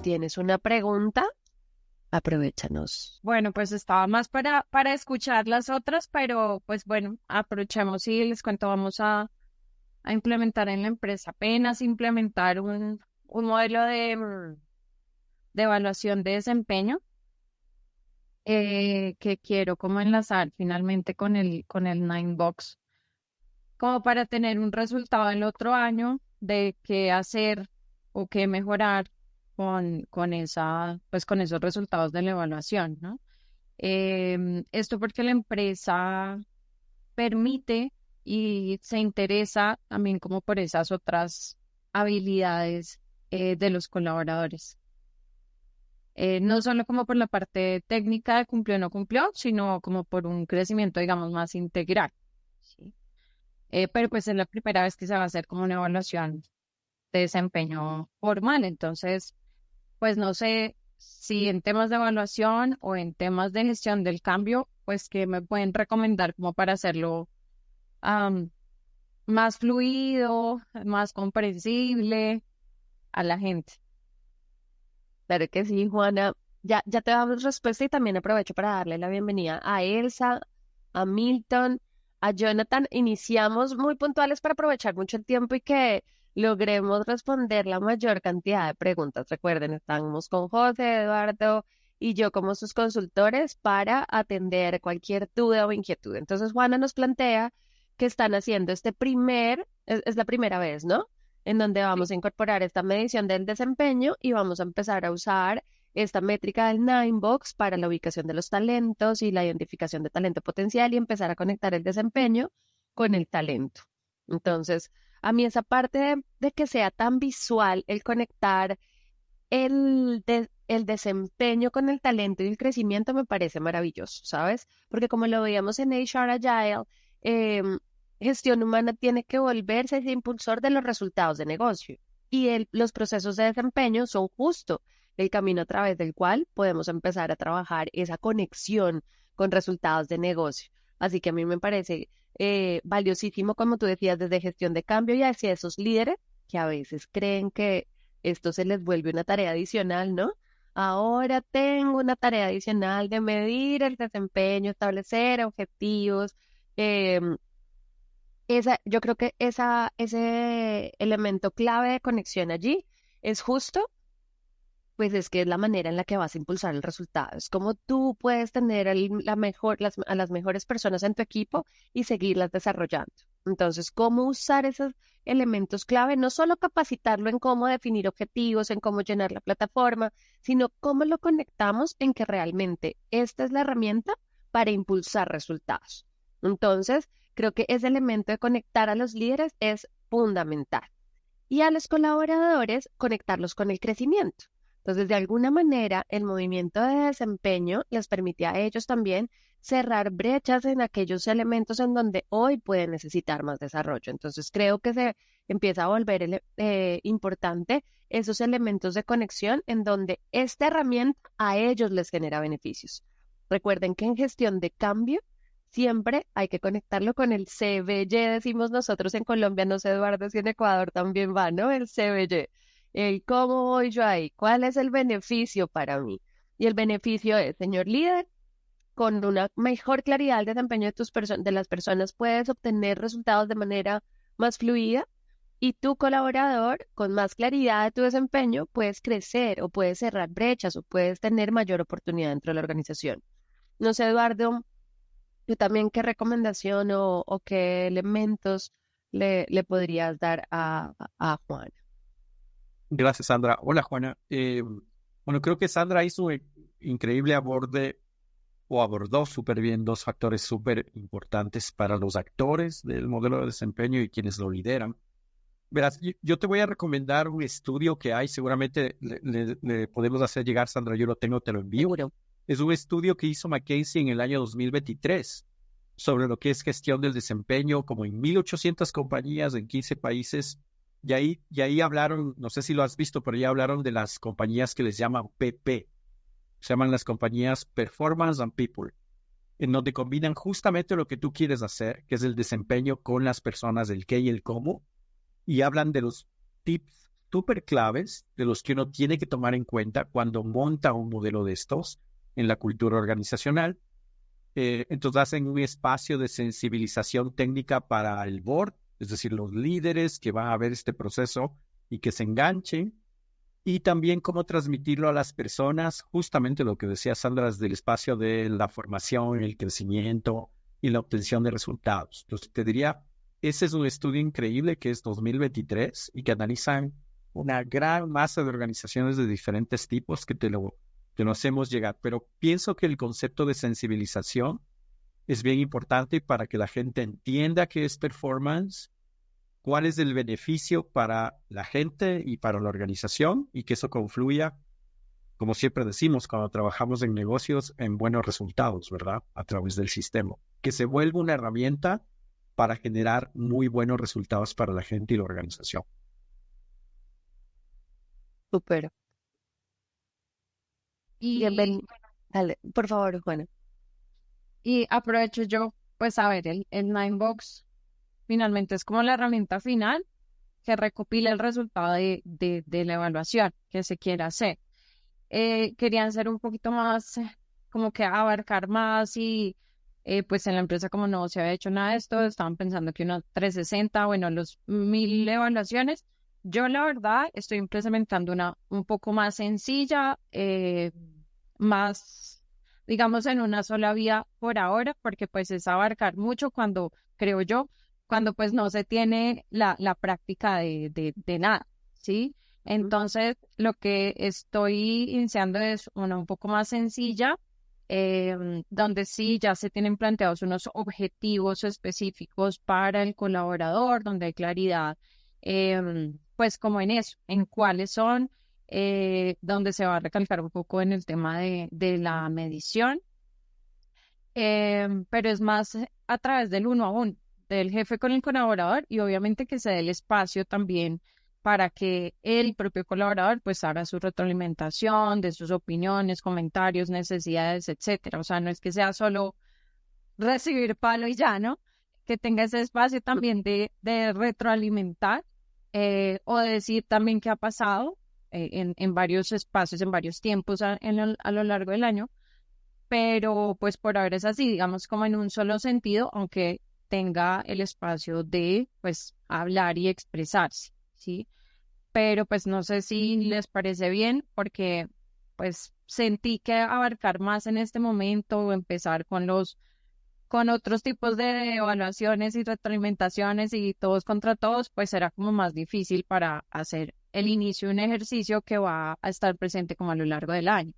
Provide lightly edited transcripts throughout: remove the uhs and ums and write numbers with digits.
tienes una pregunta, aprovéchanos. Bueno, pues estaba más para escuchar las otras, pero pues bueno, aprovechemos y les cuento, vamos a implementar en la empresa, apenas implementar un modelo de evaluación de desempeño que quiero como enlazar finalmente con el Ninebox, como para tener un resultado el otro año de qué hacer o qué mejorar pues con esos resultados de la evaluación, ¿no? Esto porque la empresa permite y se interesa también como por esas otras habilidades de los colaboradores. No solo como por la parte técnica de cumplió o no cumplió, sino como por un crecimiento, digamos, más integral. ¿Sí? Pero pues es la primera vez que se va a hacer como una evaluación de desempeño formal. Entonces, pues no sé si en temas de evaluación o en temas de gestión del cambio, pues que me pueden recomendar como para hacerlo am, más fluido, más comprensible a la gente. Claro que sí, Juana. Ya te damos respuesta y también aprovecho para darle la bienvenida a Elsa, a Milton, a Jonathan. Iniciamos muy puntuales para aprovechar mucho el tiempo y que logremos responder la mayor cantidad de preguntas. Recuerden, estamos con José, Eduardo y yo como sus consultores para atender cualquier duda o inquietud. Entonces, Juana nos plantea que están haciendo es la primera vez, ¿no? En donde vamos a incorporar esta medición del desempeño y vamos a empezar a usar esta métrica del Ninebox para la ubicación de los talentos y la identificación de talento potencial y empezar a conectar el desempeño con el talento. Entonces, a mí esa parte de que sea tan visual el conectar el desempeño con el talento y el crecimiento me parece maravilloso, ¿sabes? Porque como lo veíamos en HR Agile, em, gestión humana tiene que volverse ese impulsor de los resultados de negocio. Y los procesos de desempeño son justo el camino a través del cual podemos empezar a trabajar esa conexión con resultados de negocio. Así que a mí me parece valiosísimo, como tú decías, desde gestión de cambio y hacia esos líderes que a veces creen que esto se les vuelve una tarea adicional, ¿no? Ahora tengo una tarea adicional de medir el desempeño, establecer objetivos. em, yo creo que ese elemento clave de conexión allí es justo, pues es que es la manera en la que vas a impulsar el resultado. Es como tú puedes tener a las mejores personas en tu equipo y seguirlas desarrollando. Entonces, ¿cómo usar esos elementos clave? No solo capacitarlo en cómo definir objetivos, en cómo llenar la plataforma, sino cómo lo conectamos en que realmente esta es la herramienta para impulsar resultados. Entonces, creo que ese elemento de conectar a los líderes es fundamental. Y a los colaboradores, conectarlos con el crecimiento. Entonces, de alguna manera, el movimiento de desempeño les permite a ellos también cerrar brechas en aquellos elementos en donde hoy pueden necesitar más desarrollo. Entonces, creo que se empieza a volver importante esos elementos de conexión en donde esta herramienta a ellos les genera beneficios. Recuerden que en gestión de cambio, siempre hay que conectarlo con el CBY, decimos nosotros en Colombia, no sé, Eduardo, si en Ecuador también va, ¿no? El CBY. El cómo voy yo ahí, cuál es el beneficio para mí. Y el beneficio es, señor líder, con una mejor claridad del desempeño de las personas, puedes obtener resultados de manera más fluida y tu colaborador, con más claridad de tu desempeño, puedes crecer o puedes cerrar brechas o puedes tener mayor oportunidad dentro de la organización. No sé, Eduardo, tú también qué recomendación o qué elementos le podrías dar a Juan. Gracias, Sandra. Hola, Juana. Bueno, creo que Sandra hizo un increíble aborde o abordó súper bien dos factores súper importantes para los actores del modelo de desempeño y quienes lo lideran. Verás, yo te voy a recomendar un estudio que hay, seguramente le podemos hacer llegar, Sandra, yo lo tengo, te lo envío. Seguro. Es un estudio que hizo McKinsey en el año 2023 sobre lo que es gestión del desempeño, como en 1,800 compañías en 15 países. Y ahí hablaron, no sé si lo has visto, pero ya hablaron de las compañías que les llaman PP. Se llaman las compañías Performance and People, en donde combinan justamente lo que tú quieres hacer, que es el desempeño con las personas, el qué y el cómo, y hablan de los tips súper claves de los que uno tiene que tomar en cuenta cuando monta un modelo de estos en la cultura organizacional. Entonces hacen un espacio de sensibilización técnica para el board, es decir, los líderes que van a ver este proceso y que se enganchen, y también cómo transmitirlo a las personas, justamente lo que decía Sandra, del espacio de la formación, el crecimiento y la obtención de resultados. Entonces te diría, ese es un estudio increíble que es 2023 y que analizan una gran masa de organizaciones de diferentes tipos que te lo hacemos llegar. Pero pienso que el concepto de sensibilización es bien importante para que la gente entienda qué es performance, cuál es el beneficio para la gente y para la organización, y que eso confluya, como siempre decimos cuando trabajamos en negocios, en buenos resultados, ¿verdad? A través del sistema. Que se vuelva una herramienta para generar muy buenos resultados para la gente y la organización. Súper. Y, Bienvenido. Dale, por favor, Juana. y aprovecho yo, pues a ver, el Ninebox finalmente es como la herramienta final que recopila el resultado de la evaluación que se quiera hacer. Querían ser un poquito más, como que abarcar más y pues en la empresa como no se había hecho nada de esto, estaban pensando que unos 360, bueno, los 1000 evaluaciones. Yo la verdad estoy implementando una un poco más sencilla, más, digamos, en una sola vía por ahora, porque pues es abarcar mucho cuando, creo yo, cuando pues no se tiene la práctica de nada, ¿sí? Entonces, lo que estoy iniciando es una un poco más sencilla, donde sí ya se tienen planteados unos objetivos específicos para el colaborador, donde hay claridad, pues como en eso, en cuáles son, donde se va a recalcar un poco en el tema de la medición, pero es más a través del uno a uno, del jefe con el colaborador y obviamente que se dé el espacio también para que el propio colaborador pues haga su retroalimentación de sus opiniones, comentarios, necesidades, etcétera. O sea, no es que sea solo recibir palo y ya, ¿no? Que tenga ese espacio también de retroalimentar, o de decir también qué ha pasado en varios espacios, en varios tiempos a lo largo del año, pero pues por ahora es así, digamos como en un solo sentido, aunque tenga el espacio de pues hablar y expresarse, ¿sí? Pero pues no sé si les parece bien porque pues sentí que abarcar más en este momento o empezar con otros tipos de evaluaciones y retroalimentaciones y todos contra todos, pues será como más difícil para hacer el inicio de un ejercicio que va a estar presente como a lo largo del año.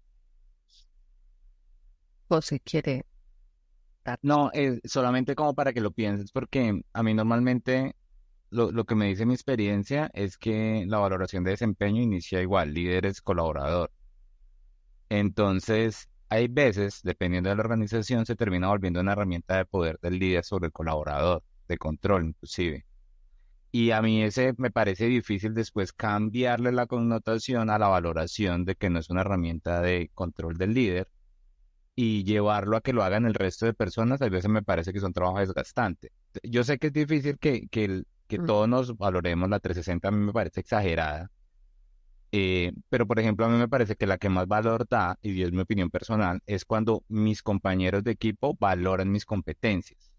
José quiere dar. No, solamente como para que lo pienses, porque a mí normalmente lo que me dice mi experiencia es que la valoración de desempeño inicia igual, líder es colaborador. Entonces, hay veces, dependiendo de la organización, se termina volviendo una herramienta de poder del líder sobre el colaborador, de control inclusive. Y a mí ese me parece difícil después cambiarle la connotación a la valoración de que no es una herramienta de control del líder y llevarlo a que lo hagan el resto de personas. A veces me parece que es un trabajo desgastante. Yo sé que es difícil que todos nos valoremos. La 360 a mí me parece exagerada. Pero, por ejemplo, a mí me parece que la que más valor da, y es mi opinión personal, es cuando mis compañeros de equipo valoran mis competencias.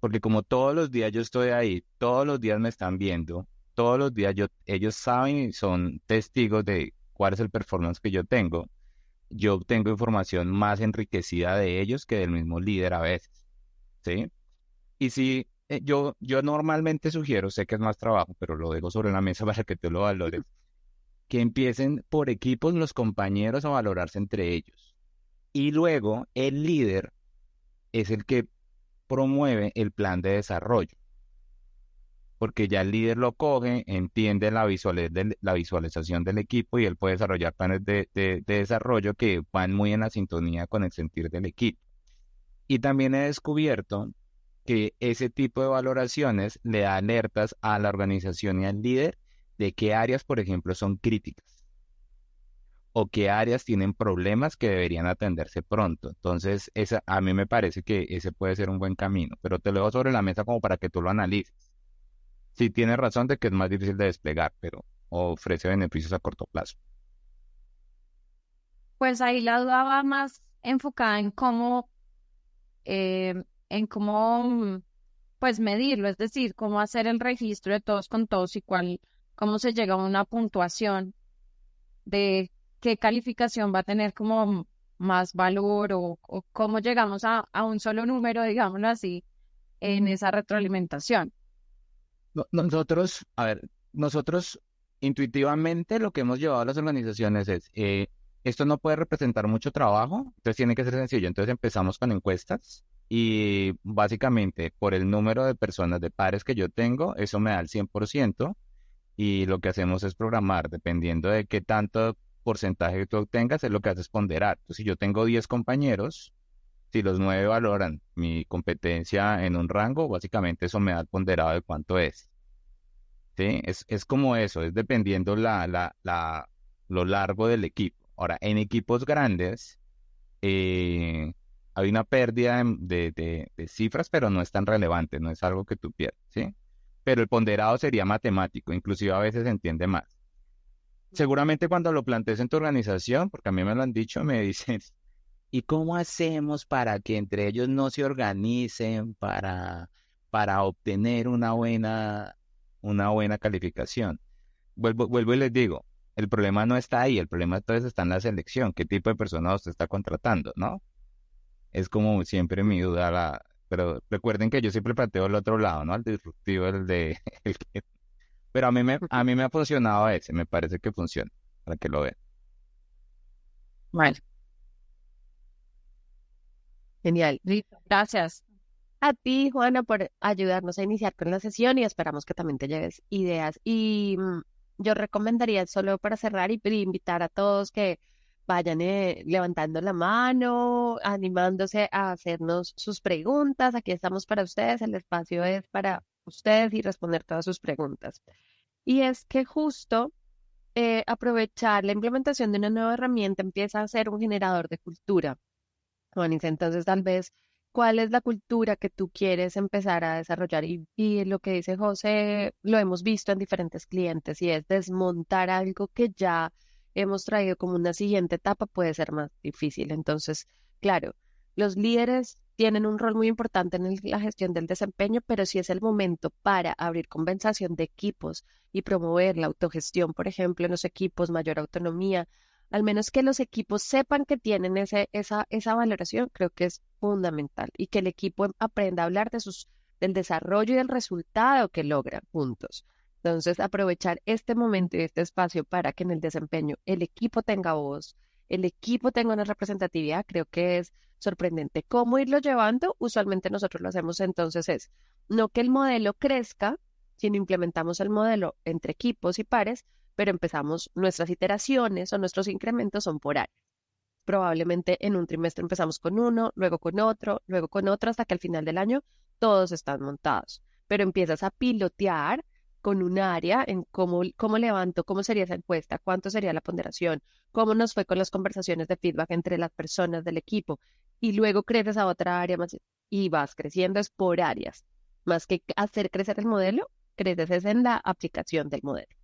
Porque como todos los días yo estoy ahí, todos los días me están viendo, todos los días ellos saben y son testigos de cuál es el performance que yo obtengo información más enriquecida de ellos que del mismo líder a veces, ¿sí? Y si yo normalmente sugiero, sé que es más trabajo, pero lo dejo sobre la mesa para que tú lo valores, que empiecen por equipos los compañeros a valorarse entre ellos. Y luego el líder es el que promueve el plan de desarrollo, porque ya el líder lo coge, entiende la visualización del equipo y él puede desarrollar planes de desarrollo que van muy en la sintonía con el sentir del equipo. Y también he descubierto que ese tipo de valoraciones le da alertas a la organización y al líder de qué áreas, por ejemplo, son críticas o qué áreas tienen problemas que deberían atenderse pronto. Entonces, a mí me parece que ese puede ser un buen camino, pero te lo dejo sobre la mesa como para que tú lo analices. Sí tienes razón de que es más difícil de desplegar, pero o ofrece beneficios a corto plazo. Pues ahí la duda va más enfocada en cómo pues medirlo, es decir, cómo hacer el registro de todos con todos y cómo se llega a una puntuación de qué calificación va a tener como más valor o cómo llegamos a un solo número, digámoslo así, en esa retroalimentación. Nosotros, a ver, nosotros intuitivamente lo que hemos llevado a las organizaciones es, esto no puede representar mucho trabajo, entonces tiene que ser sencillo. Entonces empezamos con encuestas y básicamente por el número de personas, de pares que yo tengo, eso me da el 100% y lo que hacemos es programar, dependiendo de qué tanto porcentaje que tú obtengas, es lo que haces ponderar. Entonces, si yo tengo 10 compañeros, si los 9 valoran mi competencia en un rango, básicamente eso me da el ponderado de cuánto es. ¿Sí? Es como eso, es dependiendo lo largo del equipo. Ahora, en equipos grandes, hay una pérdida de cifras, pero no es tan relevante, no es algo que tú pierdas, ¿sí? Pero el ponderado sería matemático, inclusive a veces se entiende más. Seguramente cuando lo plantees en tu organización, porque a mí me lo han dicho, me dicen, ¿y cómo hacemos para que entre ellos no se organicen para obtener una buena calificación? Vuelvo y les digo, el problema no está ahí, el problema entonces está en la selección, qué tipo de personas usted está contratando, ¿no? Es como siempre mi duda, pero recuerden que yo siempre planteo el otro lado, ¿no? El disruptivo, pero a mí me ha funcionado ese, me parece que funciona, para que lo vean. Bueno, Genial. listo, gracias. A ti, Juana, por ayudarnos a iniciar con la sesión y esperamos que también te lleves ideas. Y yo recomendaría solo para cerrar y invitar a todos que vayan levantando la mano, animándose a hacernos sus preguntas. Aquí estamos para ustedes, el espacio es para ustedes y responder todas sus preguntas. Y es que justo aprovechar la implementación de una nueva herramienta empieza a ser un generador de cultura. Juanis, entonces tal vez, ¿cuál es la cultura que tú quieres empezar a desarrollar? Y lo que dice José, lo hemos visto en diferentes clientes y es desmontar algo que ya hemos traído como una siguiente etapa puede ser más difícil. Entonces, claro, los líderes tienen un rol muy importante en la gestión del desempeño, pero si es el momento para abrir conversación de equipos y promover la autogestión, por ejemplo, en los equipos, mayor autonomía, al menos que los equipos sepan que tienen esa valoración, creo que es fundamental y que el equipo aprenda a hablar del desarrollo y del resultado que logran juntos. Entonces, aprovechar este momento y este espacio para que en el desempeño el equipo tenga voz, el equipo tenga una representatividad, creo que es sorprendente. ¿Cómo irlo llevando? Usualmente nosotros lo hacemos entonces es, no que el modelo crezca, sino implementamos el modelo entre equipos y pares, pero empezamos nuestras iteraciones o nuestros incrementos son por áreas. Probablemente en un trimestre empezamos con uno, luego con otro, hasta que al final del año todos están montados. Pero empiezas a pilotear con un área en cómo levanto, cómo sería esa encuesta, cuánto sería la ponderación, cómo nos fue con las conversaciones de feedback entre las personas del equipo. Y luego creces a otra área más y vas creciendo es por áreas. Más que hacer crecer el modelo, creces es en la aplicación del modelo.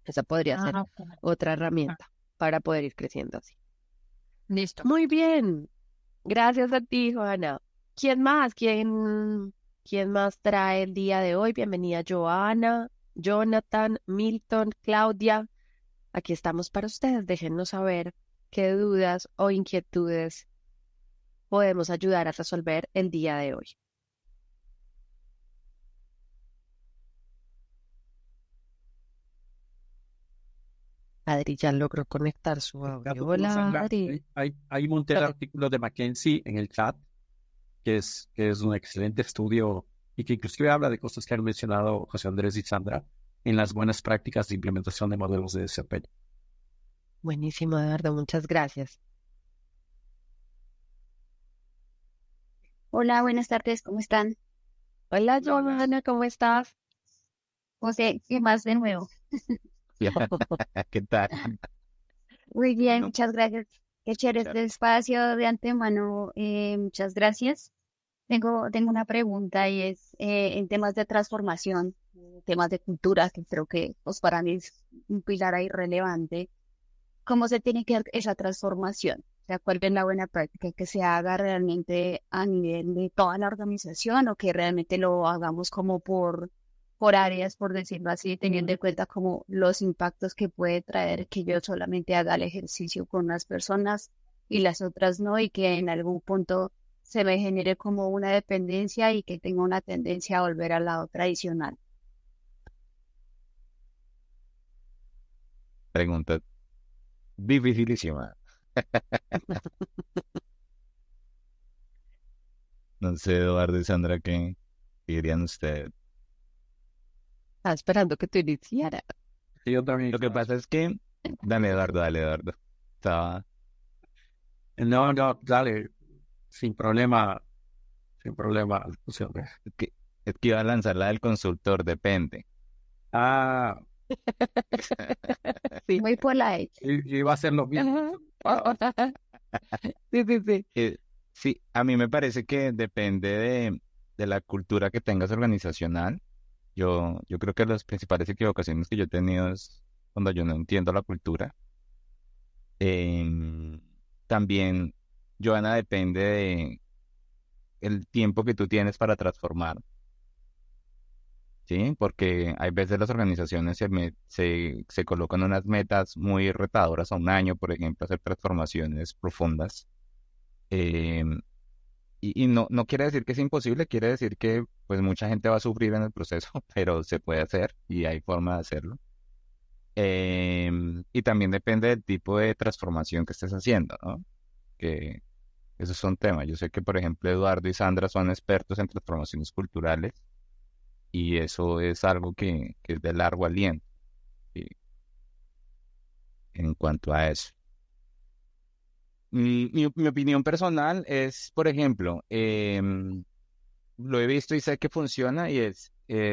Esa podría ser Ok. otra herramienta para poder ir creciendo así. Listo. Muy bien. Gracias a ti, Joana. ¿Quién más? ¿Quién más trae el día de hoy? Bienvenida, Joana, Jonathan, Milton, Claudia. Aquí estamos para ustedes. Déjennos saber qué dudas o inquietudes podemos ayudar a resolver el día de hoy. Adri ya logró conectar su audio. Hola, Sandra, Adri. ahí monté el artículo de McKinsey en el chat, que es un excelente estudio y que inclusive habla de cosas que han mencionado José Andrés y Sandra en las buenas prácticas de implementación de modelos de desempeño. Buenísimo, Eduardo. Muchas gracias. Hola, buenas tardes, ¿cómo están? Hola, Joana, ¿cómo estás? José, ¿qué más de nuevo? ¿Qué tal? Muy bien, Bueno, muchas gracias. Qué chévere este espacio de antemano. Muchas gracias. Tengo una pregunta y es en temas de transformación. temas de cultura, que creo que pues, para mí es un pilar ahí relevante. ¿Cómo se tiene que dar esa transformación? O sea, ¿cuál es la buena práctica? ¿Que se haga realmente a nivel de toda la organización o que realmente lo hagamos como por áreas, por decirlo así, teniendo en cuenta como los impactos que puede traer que yo solamente haga el ejercicio con las personas y las otras no, y que en algún punto se me genere como una dependencia y que tenga una tendencia a volver al lado tradicional? Pregunta dificilísima. No sé, Eduardo y Sandra, ¿qué dirían ustedes? Estaba esperando que tú iniciara. Sí, yo también. Lo que pasa es que, dale, Eduardo. Estaba, No, no, dale, sin problema, sin problema. Funciones. es que, es que iba a lanzar la del consultor, depende. Ah, Sí. Muy polite. y iba a ser lo mismo. Ajá. Sí, sí, sí. Sí, a mí me parece que depende de la cultura que tengas organizacional. Yo creo que las principales equivocaciones que yo he tenido es cuando yo no entiendo la cultura. Em, También, Joana, depende de el tiempo que tú tienes para transformar, ¿sí? Porque hay veces las organizaciones se colocan unas metas muy retadoras a un año, por ejemplo, hacer transformaciones profundas. Em, y no quiere decir que es imposible, quiere decir que pues mucha gente va a sufrir en el proceso, pero se puede hacer y hay forma de hacerlo. Y también depende del tipo de transformación que estés haciendo, ¿no? Que esos son temas. Yo sé que, por ejemplo, Eduardo y Sandra son expertos en transformaciones culturales y eso es algo que es de largo aliento y en cuanto a eso. Mi opinión personal es, por ejemplo, lo he visto y sé que funciona y es,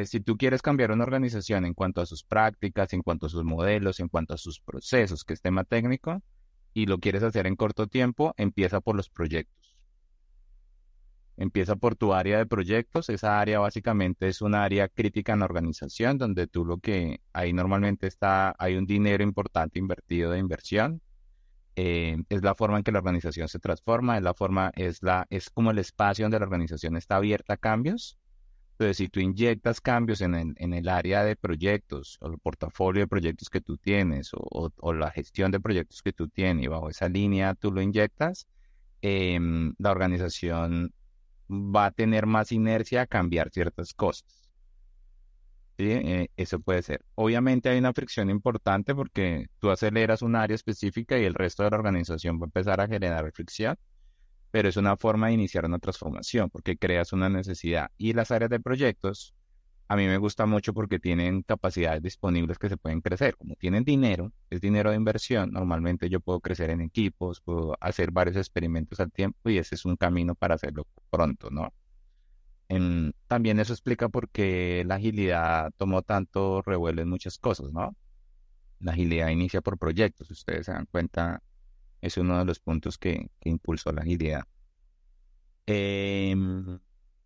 si tú quieres cambiar una organización en cuanto a sus prácticas, en cuanto a sus modelos, en cuanto a sus procesos, que es tema técnico, y lo quieres hacer en corto tiempo, empieza por los proyectos. Empieza por tu área de proyectos. Esa área básicamente es un área crítica en la organización donde tú lo que ahí normalmente está, hay un dinero importante invertido de inversión. Es la forma en que la organización se transforma, es como el espacio donde la organización está abierta a cambios. Entonces, si tú inyectas cambios en el área de proyectos o el portafolio de proyectos que tú tienes o la gestión de proyectos que tú tienes y bajo esa línea tú lo inyectas, la organización va a tener más inercia a cambiar ciertas cosas. ¿Sí? Eso puede ser. Obviamente hay una fricción importante porque tú aceleras un área específica y el resto de la organización va a empezar a generar fricción, pero es una forma de iniciar una transformación porque creas una necesidad. Y las áreas de proyectos, a mí me gusta mucho porque tienen capacidades disponibles que se pueden crecer. Como tienen dinero, es dinero de inversión, normalmente yo puedo crecer en equipos, puedo hacer varios experimentos al tiempo y ese es un camino para hacerlo pronto, ¿no? También eso explica por qué la agilidad tomó tanto revuelo en muchas cosas, ¿no? La agilidad inicia por proyectos, si ustedes se dan cuenta, es uno de los puntos que impulsó la agilidad. Em,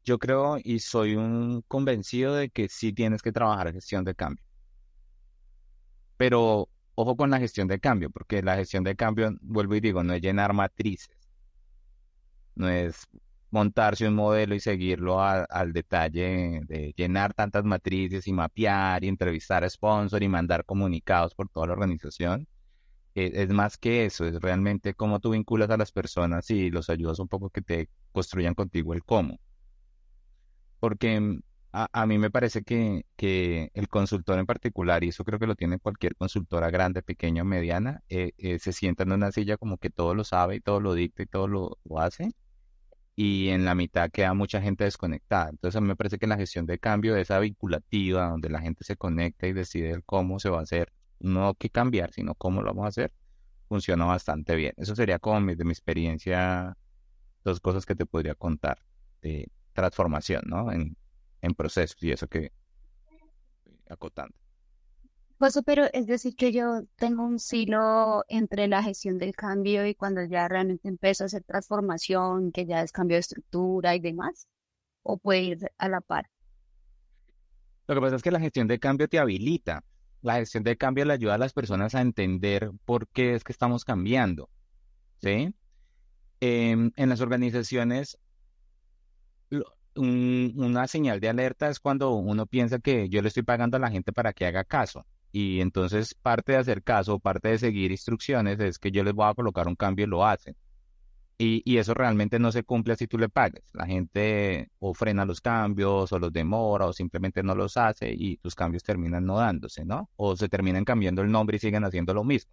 yo creo y soy un convencido de que sí tienes que trabajar en gestión de cambio, pero ojo con la gestión de cambio, porque la gestión de cambio, vuelvo y digo, no es llenar matrices, no es montarse un modelo y seguirlo al detalle de llenar tantas matrices y mapear y entrevistar a sponsor y mandar comunicados por toda la organización. Es más que eso, es realmente cómo tú vinculas a las personas y los ayudas un poco que te construyan contigo el cómo. Porque a mí me parece que el consultor en particular, y eso creo que lo tiene cualquier consultora grande, pequeña o mediana, se sienta en una silla como que todo lo sabe y todo lo dicta y todo lo hace y en la mitad queda mucha gente desconectada. Entonces a mí me parece que la gestión de cambio, esa vinculativa, donde la gente se conecta y decide el cómo se va a hacer, no qué cambiar, sino cómo lo vamos a hacer, funciona bastante bien. Eso sería como de mi experiencia, dos cosas que te podría contar de transformación, ¿no? En procesos y eso que acotando. Pues, pero es decir que yo tengo un silo entre la gestión del cambio y cuando ya realmente empiezo a hacer transformación, que ya es cambio de estructura y demás, o puede ir a la par. Lo que pasa es que la gestión de cambio te habilita. La gestión de cambio le ayuda a las personas a entender por qué es que estamos cambiando, ¿sí? En las organizaciones, una señal de alerta es cuando uno piensa que yo le estoy pagando a la gente para que haga caso. Y entonces parte de hacer caso, parte de seguir instrucciones es que yo les voy a colocar un cambio y lo hacen. Y eso realmente no se cumple si tú le pagues. La gente o frena los cambios o los demora o simplemente no los hace y tus cambios terminan no dándose, ¿no? O se terminan cambiando el nombre y siguen haciendo lo mismo.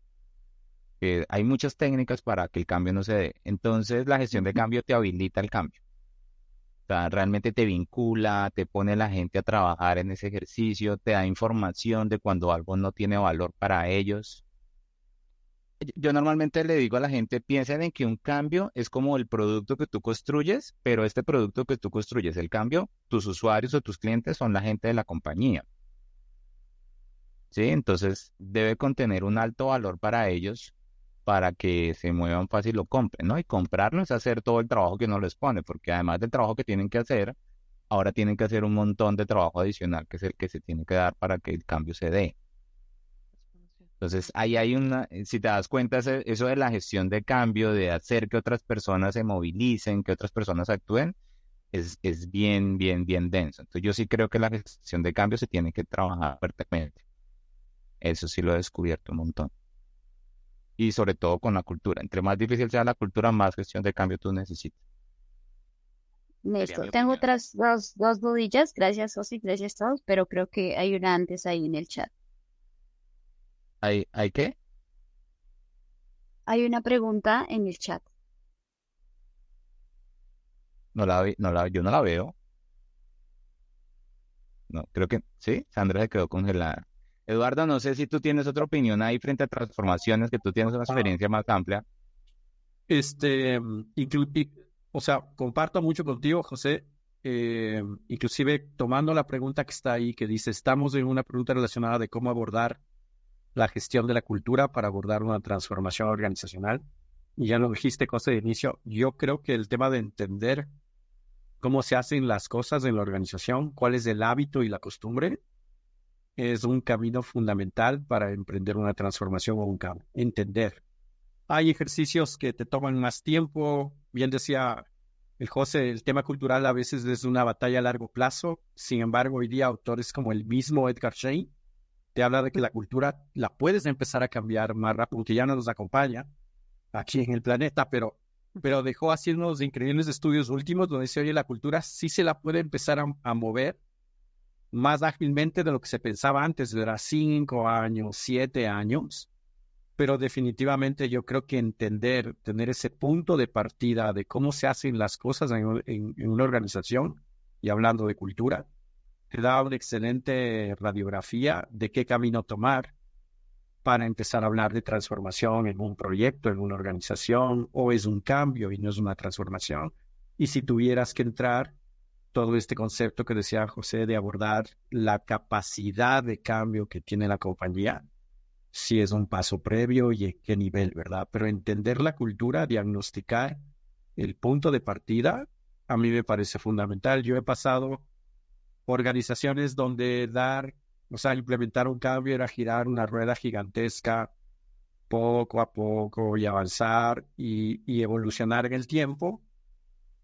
Hay muchas técnicas para que el cambio no se dé. Entonces la gestión de cambio te habilita el cambio. O sea, realmente te vincula, te pone la gente a trabajar en ese ejercicio, te da información de cuando algo no tiene valor para ellos. Yo normalmente le digo a la gente, piensen en que un cambio es como el producto que tú construyes, pero este producto que tú construyes, el cambio, tus usuarios o tus clientes son la gente de la compañía, ¿sí? Entonces debe contener un alto valor para ellos para que se muevan fácil o compren, ¿no? Y comprarlo es hacer todo el trabajo que uno les pone, porque además del trabajo que tienen que hacer, ahora tienen que hacer un montón de trabajo adicional, que es el que se tiene que dar para que el cambio se dé. Entonces, ahí hay si te das cuenta, eso de la gestión de cambio, de hacer que otras personas se movilicen, que otras personas actúen, es bien, bien, bien denso. Entonces, yo sí creo que la gestión de cambio se tiene que trabajar fuertemente. Eso sí lo he descubierto un montón. Y sobre todo con la cultura. Entre más difícil sea la cultura, más gestión de cambio tú necesitas. Sería Listo. mi Tengo opinión. otras dos dudillas. Gracias, Sosi, gracias a todos, pero creo que hay una antes ahí en el chat. ¿Hay qué? Hay una pregunta en el chat. Yo no la veo. No, creo que sí. Sandra se quedó congelada. Eduardo, no sé si tú tienes otra opinión ahí frente a transformaciones, que tú tienes una experiencia más amplia. Este, o sea, comparto mucho contigo, José, inclusive tomando la pregunta que está ahí, que dice, estamos en una pregunta relacionada de cómo abordar la gestión de la cultura para abordar una transformación organizacional. Y ya lo dijiste, José, de inicio, yo creo que el tema de entender cómo se hacen las cosas en la organización, cuál es el hábito y la costumbre, es un camino fundamental para emprender una transformación o un cambio. Entender. Hay ejercicios que te toman más tiempo. Bien decía el José, el tema cultural a veces es una batalla a largo plazo. Sin embargo, hoy día autores como el mismo Edgar Schein te habla de que la cultura la puedes empezar a cambiar más rápido, porque ya no nos acompaña aquí en el planeta, pero dejó haciendo unos increíbles estudios últimos donde dice, oye, la cultura sí se la puede empezar a mover más ágilmente de lo que se pensaba antes, era 5 años, 7 años, pero definitivamente yo creo que tener ese punto de partida de cómo se hacen las cosas en una organización, y hablando de cultura, te da una excelente radiografía de qué camino tomar para empezar a hablar de transformación en un proyecto, en una organización, o es un cambio y no es una transformación. Y si tuvieras que entrar todo este concepto que decía José de abordar la capacidad de cambio que tiene la compañía, sí es un paso previo y en qué nivel, ¿verdad? Pero entender la cultura, diagnosticar el punto de partida, a mí me parece fundamental. Yo he pasado por organizaciones donde implementar un cambio era girar una rueda gigantesca poco a poco y avanzar y evolucionar en el tiempo,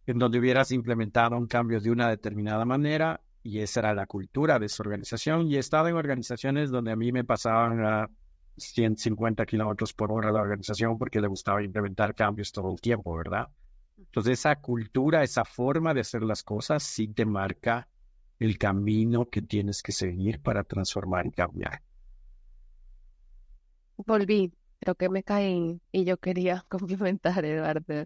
en donde hubieras implementado un cambio de una determinada manera y esa era la cultura de esa organización. Y he estado en organizaciones donde a mí me pasaban a 150 kilómetros por hora la organización porque le gustaba implementar cambios todo el tiempo, ¿verdad? Entonces esa cultura, esa forma de hacer las cosas sí te marca el camino que tienes que seguir para transformar y cambiar. Volví, creo que me caí y yo quería complementar, Eduardo.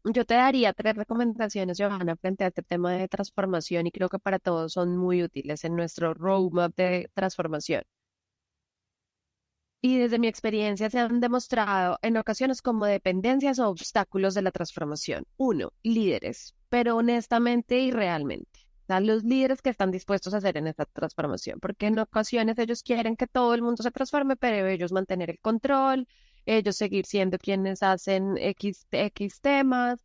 Yo te daría 3 recomendaciones, Johanna, frente a este tema de transformación y creo que para todos son muy útiles en nuestro roadmap de transformación. Y desde mi experiencia se han demostrado en ocasiones como dependencias o obstáculos de la transformación. Uno, líderes, pero honestamente y realmente. O sea, los líderes que están dispuestos a hacer en esta transformación, porque en ocasiones ellos quieren que todo el mundo se transforme, pero ellos mantener el control, ellos seguir siendo quienes hacen X temas,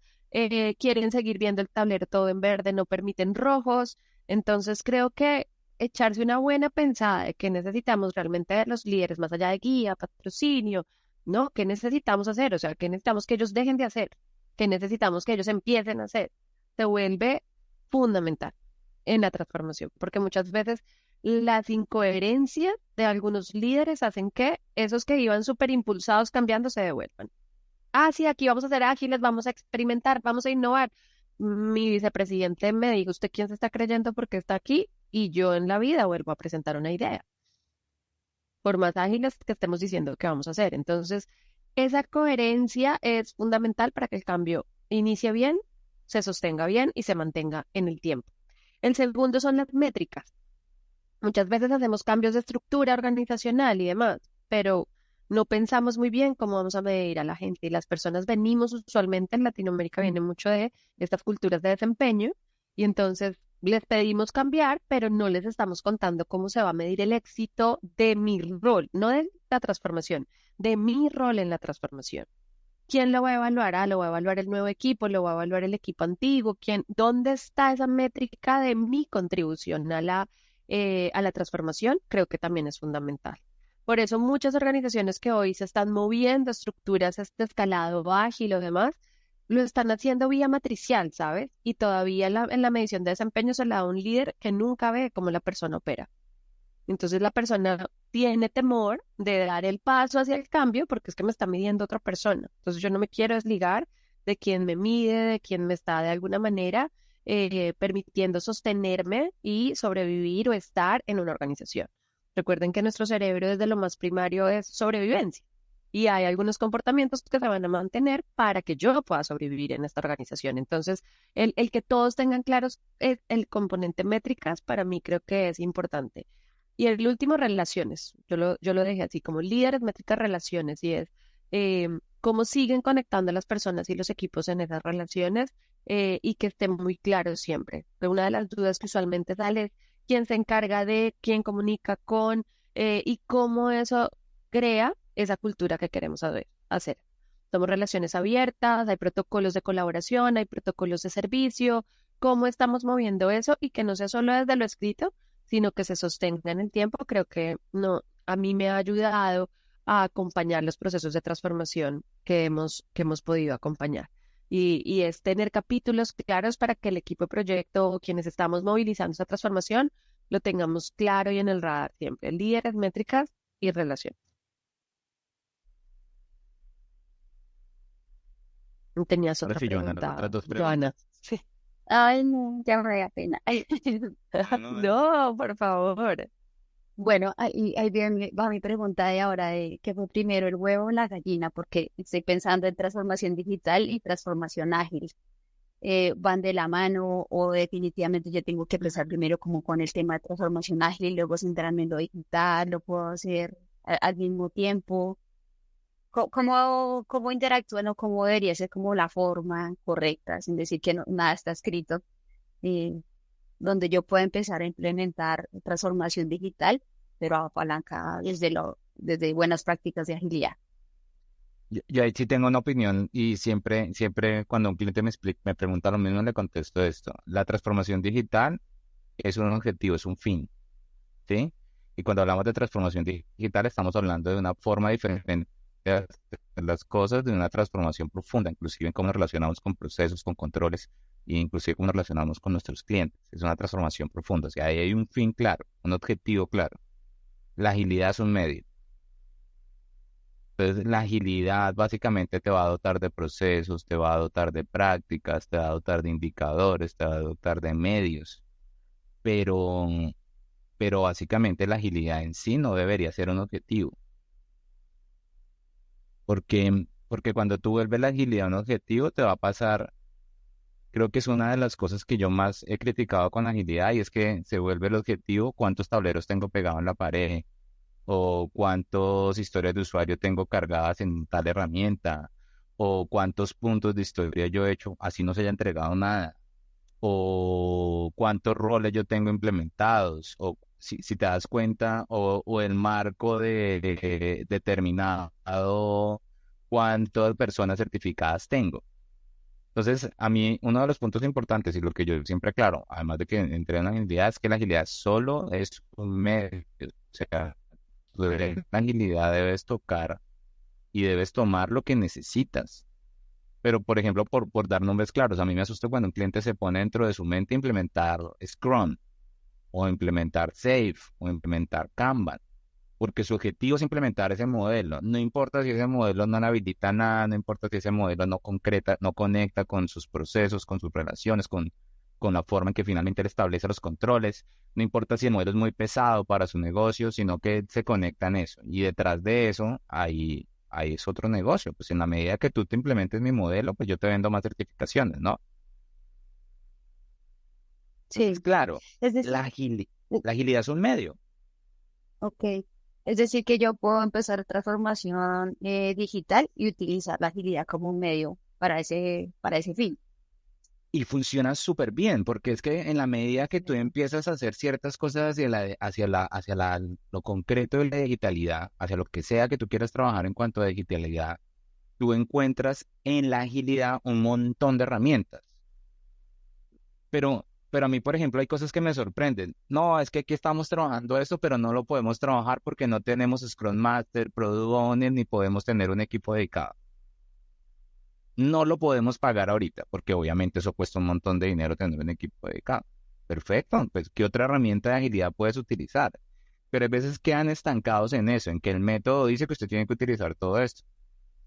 quieren seguir viendo el tablero todo en verde, no permiten rojos. Entonces creo que echarse una buena pensada de que necesitamos realmente de los líderes, más allá de guía, patrocinio, ¿no? ¿Qué necesitamos hacer? O sea, ¿qué necesitamos que ellos dejen de hacer? ¿Qué necesitamos que ellos empiecen a hacer? Se vuelve fundamental en la transformación, porque muchas veces las incoherencias de algunos líderes hacen que esos que iban súper impulsados cambiando se devuelvan. Ah, sí, aquí vamos a ser ágiles, vamos a experimentar, vamos a innovar. Mi vicepresidente me dijo, ¿usted quién se está creyendo porque está aquí? Y yo en la vida vuelvo a presentar una idea, por más ágiles que estemos diciendo que vamos a hacer. Entonces, esa coherencia es fundamental para que el cambio inicie bien, se sostenga bien y se mantenga en el tiempo. El segundo son las métricas. Muchas veces hacemos cambios de estructura organizacional y demás, pero no pensamos muy bien cómo vamos a medir a la gente. Y las personas venimos usualmente en Latinoamérica, viene mucho de estas culturas de desempeño, y entonces les pedimos cambiar, pero no les estamos contando cómo se va a medir el éxito de mi rol, no de la transformación, de mi rol en la transformación. ¿Quién lo va a evaluar? Ah, lo va a evaluar el nuevo equipo, lo va a evaluar el equipo antiguo. ¿Dónde está esa métrica de mi contribución a la transformación? Creo que también es fundamental. Por eso muchas organizaciones que hoy se están moviendo estructuras de escalado ágil o demás, lo están haciendo vía matricial, ¿sabes? Y todavía en la medición de desempeño se le da a un líder que nunca ve cómo la persona opera. Entonces la persona tiene temor de dar el paso hacia el cambio porque es que me está midiendo otra persona. Entonces yo no me quiero desligar de quien me mide, de quien me está de alguna manera permitiendo sostenerme y sobrevivir o estar en una organización. Recuerden que nuestro cerebro desde lo más primario es sobrevivencia y hay algunos comportamientos que se van a mantener para que yo pueda sobrevivir en esta organización. Entonces, el que todos tengan claros el componente métricas para mí creo que es importante. Y el último, relaciones. Yo lo dejé así como líderes, métricas, relaciones. Y es cómo siguen conectando a las personas y los equipos en esas relaciones y que estén muy claros siempre. Pero una de las dudas que usualmente sale es quién se encarga de, quién comunica con y cómo eso crea esa cultura que queremos hacer. Somos relaciones abiertas, hay protocolos de colaboración, hay protocolos de servicio, cómo estamos moviendo eso y que no sea solo desde lo escrito, sino que se sostenga en el tiempo. Creo que no, a mí me ha ayudado a acompañar los procesos de transformación que hemos podido acompañar. Y es tener capítulos claros para que el equipo de proyecto o quienes estamos movilizando esa transformación lo tengamos claro y en el radar siempre. Líderes, métricas y relación. Tenías Ahora otra sí, Joana, las pregunta, otras dos Joana. preguntas. Sí. Ay, no, ya me da pena. No, por favor. Bueno, ahí va mi pregunta de ahora, de ¿qué fue primero, el huevo o la gallina? Porque estoy pensando en transformación digital y transformación ágil. ¿Van de la mano o definitivamente yo tengo que empezar primero como con el tema de transformación ágil y luego centrarme en lo digital? ¿Lo puedo hacer al mismo tiempo? ¿Cómo interactúan o cómo debería ser como la forma correcta, sin decir que nada está escrito, eh, donde yo pueda empezar a implementar transformación digital, pero apalancada desde buenas prácticas de agilidad? Yo ahí sí tengo una opinión y siempre cuando un cliente me pregunta lo mismo, le contesto esto. La transformación digital es un objetivo, es un fin, ¿sí? Y cuando hablamos de transformación digital estamos hablando de una forma diferente de hacer las cosas, de una transformación profunda, inclusive en cómo nos relacionamos con procesos, con controles, e inclusive cómo nos relacionamos con nuestros clientes. Es una transformación profunda, o sea, ahí hay un fin claro, un objetivo claro. La agilidad es un medio. Entonces, la agilidad básicamente te va a dotar de procesos, te va a dotar de prácticas, te va a dotar de indicadores, te va a dotar de medios, pero, pero básicamente la agilidad en sí no debería ser un objetivo, porque cuando tú vuelves la agilidad un objetivo, te va a pasar, creo que es una de las cosas que yo más he criticado con la agilidad, y es que se vuelve el objetivo cuántos tableros tengo pegados en la pared, o cuántas historias de usuario tengo cargadas en tal herramienta, o cuántos puntos de historia yo he hecho, así no se haya entregado nada, o cuántos roles yo tengo implementados, o si te das cuenta, o el marco determinado, cuántas personas certificadas tengo. Entonces, a mí uno de los puntos importantes y lo que yo siempre aclaro, además de que entré en agilidad, es que la agilidad solo es un medio. O sea, tú en la agilidad debes tocar y debes tomar lo que necesitas. Pero, por ejemplo, por dar nombres claros, a mí me asusta cuando un cliente se pone dentro de su mente implementar Scrum o implementar Safe o implementar Kanban, porque su objetivo es implementar ese modelo. No importa si ese modelo no le habilita nada, no importa si ese modelo no concreta, no conecta con sus procesos, con sus relaciones, con la forma en que finalmente él establece los controles. No importa si el modelo es muy pesado para su negocio, sino que se conecta en eso. Y detrás de eso, ahí es otro negocio. Pues en la medida que tú te implementes mi modelo, pues yo te vendo más certificaciones, ¿no? Entonces, Sí, claro, es la decir, la agilidad es un medio. ok. Es decir, que yo puedo empezar transformación digital y utilizar la agilidad como un medio para ese fin. Y funciona súper bien, porque es que en la medida que tú empiezas a hacer ciertas cosas lo concreto de la digitalidad, hacia lo que sea que tú quieras trabajar en cuanto a digitalidad, tú encuentras en la agilidad un montón de herramientas. Pero a mí, por ejemplo, hay cosas que me sorprenden. No, es que aquí estamos trabajando esto, pero no lo podemos trabajar porque no tenemos Scrum Master, Product Owner, ni podemos tener un equipo dedicado. No lo podemos pagar ahorita, porque obviamente eso cuesta un montón de dinero tener un equipo dedicado. Perfecto, pues ¿qué otra herramienta de agilidad puedes utilizar? Pero a veces quedan estancados en eso, en que el método dice que usted tiene que utilizar todo esto.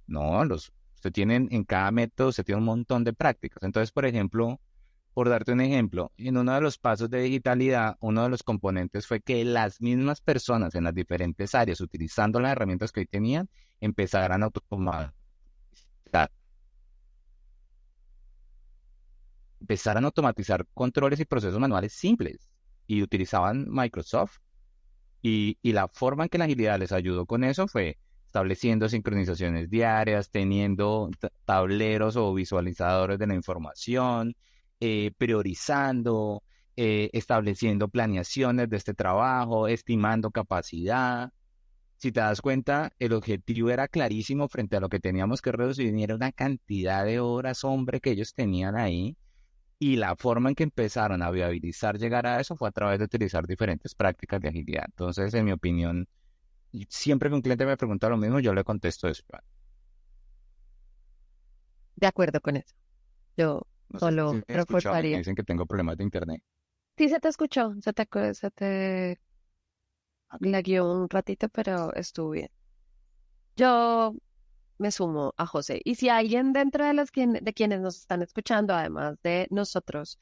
No, usted tiene en cada método, usted tiene un montón de prácticas. Entonces, por ejemplo, por darte un ejemplo, en uno de los pasos de digitalidad, uno de los componentes fue que las mismas personas en las diferentes áreas, utilizando las herramientas que hoy tenían, empezaran a automatizar controles y procesos manuales simples y utilizaban Microsoft. Y la forma en que la agilidad les ayudó con eso fue estableciendo sincronizaciones diarias, teniendo tableros o visualizadores de la información, priorizando, estableciendo planeaciones de este trabajo, estimando capacidad. Si te das cuenta, el objetivo era clarísimo frente a lo que teníamos que reducir, y era una cantidad de horas, hombre, que ellos tenían ahí. Y la forma en que empezaron a viabilizar llegar a eso fue a través de utilizar diferentes prácticas de agilidad. Entonces, en mi opinión, y siempre que un cliente me pregunta lo mismo, yo le contesto eso. De acuerdo con eso. Yo No sé si solo me he escuchado, me reforzaría. dicen que tengo problemas de internet. Sí, se te escuchó, se te lagueó un ratito, pero estuvo bien. Yo me sumo a José. Y si alguien dentro de de quienes nos están escuchando, además de nosotros,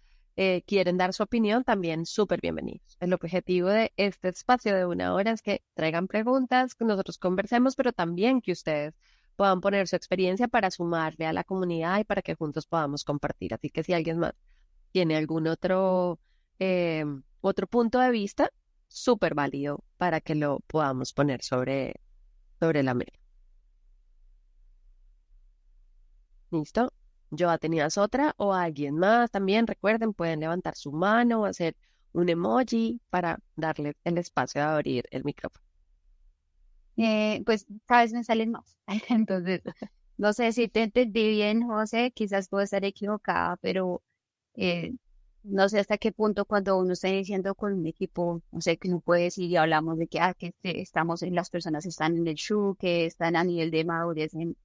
quieren dar su opinión, también súper bienvenidos. El objetivo de este espacio de una hora es que traigan preguntas, que nosotros conversemos, pero también que ustedes puedan poner su experiencia para sumarle a la comunidad y para que juntos podamos compartir. Así que si alguien más tiene algún otro punto de vista, súper válido para que lo podamos poner sobre la mesa. ¿Listo? Yo tenías otra o alguien más también. Recuerden, pueden levantar su mano o hacer un emoji para darle el espacio de abrir el micrófono. Pues cada vez me salen más. Entonces, no sé si te entendí bien, José, quizás puedo estar equivocada, pero eh, no sé hasta qué punto cuando uno está diciendo con un equipo, no sé, que uno puede decir y hablamos de que, estamos, las personas están en el shoe, que están a nivel de madurez en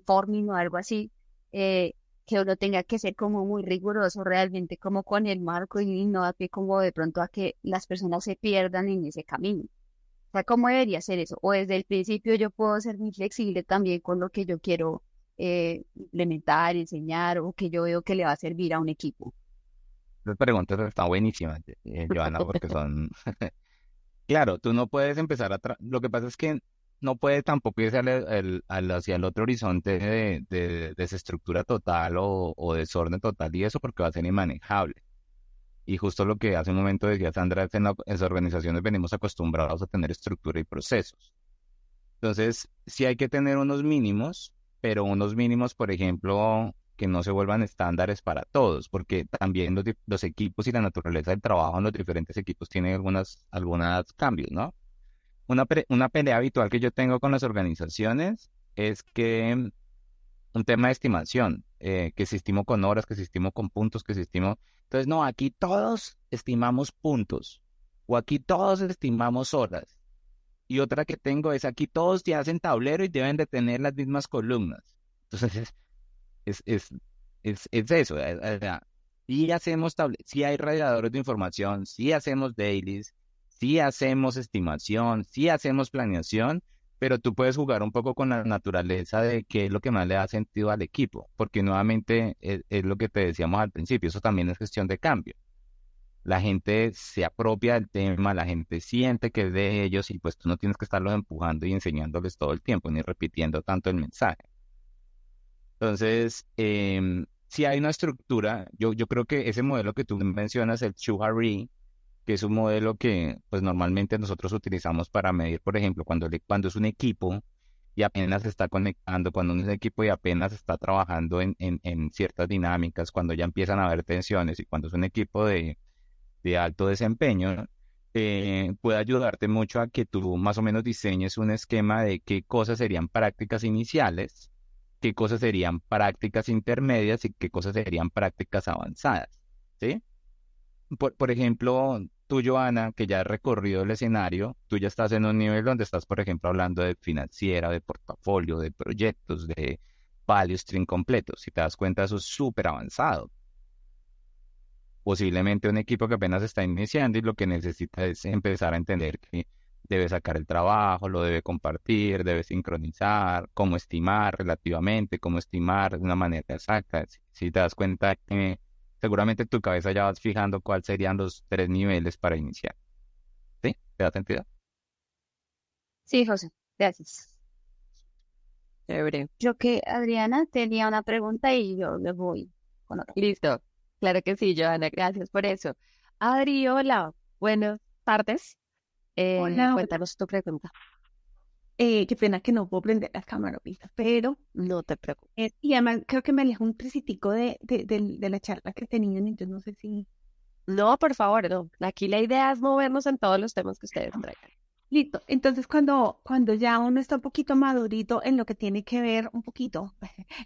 forming o algo así, que uno tenga que ser como muy riguroso realmente como con el marco y no a que como de pronto a que las personas se pierdan en ese camino. O sea, ¿cómo debería ser eso? O desde el principio yo puedo ser muy flexible también con lo que yo quiero implementar, enseñar o que yo veo que le va a servir a un equipo. Las preguntas están buenísimas, Joana, porque son... Claro, tú no puedes empezar Lo que pasa es que no puedes tampoco irse hacia el otro horizonte de desestructura total o desorden total y eso porque va a ser inmanejable. Y justo lo que hace un momento decía Sandra, es en las organizaciones venimos acostumbrados a tener estructura y procesos. Entonces, sí hay que tener unos mínimos, pero unos mínimos, por ejemplo, que no se vuelvan estándares para todos, porque también los equipos y la naturaleza del trabajo en los diferentes equipos tienen algunos cambios, ¿no? Una pelea habitual que yo tengo con las organizaciones es que un tema de estimación, que si estimo con horas, que si estimo con puntos, que si estimo... Entonces, no, aquí todos estimamos puntos o aquí todos estimamos horas. Y otra que tengo es aquí todos te hacen tablero y deben de tener las mismas columnas. Entonces, es, es, es eso. Sí hacemos sí hay radiadores de información, sí hacemos dailies, sí hacemos estimación, sí hacemos planeación, pero tú puedes jugar un poco con la naturaleza de qué es lo que más le da sentido al equipo, porque nuevamente es lo que te decíamos al principio, eso también es gestión de cambio. La gente se apropia del tema, la gente siente que es de ellos y pues tú no tienes que estarlos empujando y enseñándoles todo el tiempo, ni repitiendo tanto el mensaje. Entonces, si hay una estructura, yo creo que ese modelo que tú mencionas, el Chuhari, que es un modelo que pues normalmente nosotros utilizamos para medir, por ejemplo, cuando es un equipo y apenas se está conectando, cuando es un equipo y apenas está trabajando en ciertas dinámicas, cuando ya empiezan a haber tensiones y cuando es un equipo de alto desempeño, puede ayudarte mucho a que tú más o menos diseñes un esquema de qué cosas serían prácticas iniciales, qué cosas serían prácticas intermedias y qué cosas serían prácticas avanzadas, ¿sí? Por ejemplo, tú, Joana, que ya has recorrido el escenario, tú ya estás en un nivel donde estás, por ejemplo, hablando de financiera, de portafolio, de proyectos, de value stream completos. Si te das cuenta, eso es súper avanzado. Posiblemente un equipo que apenas está iniciando y lo que necesita es empezar a entender que debe sacar el trabajo, lo debe compartir, debe sincronizar, cómo estimar relativamente, cómo estimar de una manera exacta. Si te das cuenta que seguramente en tu cabeza ya vas fijando cuáles serían los 3 niveles para iniciar. ¿Sí? ¿Te da sentido? Sí, José, gracias. Chévere. Yo que Adriana tenía una pregunta y yo le voy con otra. Listo. Claro que sí, Johanna, gracias por eso. Adri, hola. Buenas tardes. Hola, hola. Cuéntanos tu pregunta. Qué pena que no puedo prender la cámara ahorita, pero No te preocupes. y además creo que me alejo un trecitico de la charla que tenían, entonces no sé si... No, por favor, no. Aquí la idea es movernos en todos los temas que ustedes traigan. Listo, entonces cuando ya uno está un poquito madurito en lo que tiene que ver, un poquito,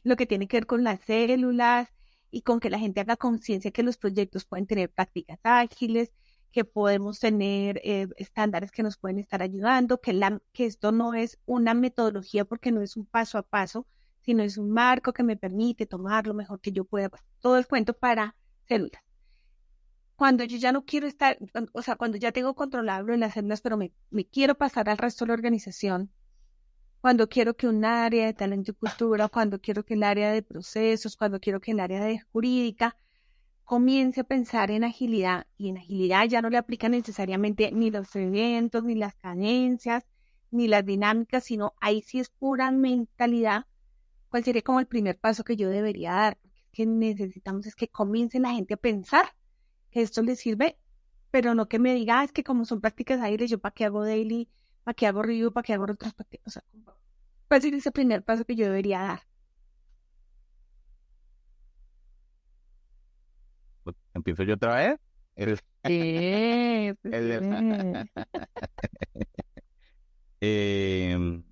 lo que tiene que ver con las células y con que la gente haga conciencia que los proyectos pueden tener prácticas ágiles, que podemos tener estándares que nos pueden estar ayudando, que esto no es una metodología porque no es un paso a paso, sino es un marco que me permite tomar lo mejor que yo pueda, pues, todo el cuento para células. Cuando yo ya no quiero estar, o sea, cuando ya tengo controlado en las células, pero me quiero pasar al resto de la organización, cuando quiero que un área de talento y cultura, cuando quiero que el área de procesos, cuando quiero que el área de jurídica comience a pensar en agilidad, y en agilidad ya no le aplican necesariamente ni los eventos, ni las cadencias, ni las dinámicas, sino ahí sí es pura mentalidad. ¿Cuál sería como el primer paso que yo debería dar? Porque es que necesitamos es que comience la gente a pensar que esto les sirve, pero no que me diga, es que como son prácticas ágiles, yo para qué hago daily, para qué hago review, para qué hago retrospectiva, o sea, ¿cuál sería ese primer paso que yo debería dar? ¿Empiezo yo otra vez? Sí, sí, el- Em,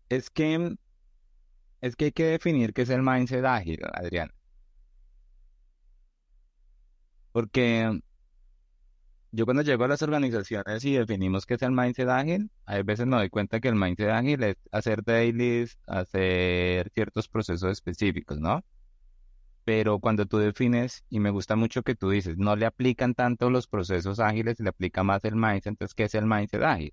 es que, es que hay que definir qué es el mindset ágil, Adrián. Porque yo cuando llego a las organizaciones y definimos qué es el mindset ágil, hay veces me doy cuenta que el mindset ágil es hacer dailies, hacer ciertos procesos específicos, ¿no? Pero cuando tú defines, y me gusta mucho que tú dices, no le aplican tanto los procesos ágiles, le aplica más el mindset, entonces, ¿qué es el mindset ágil?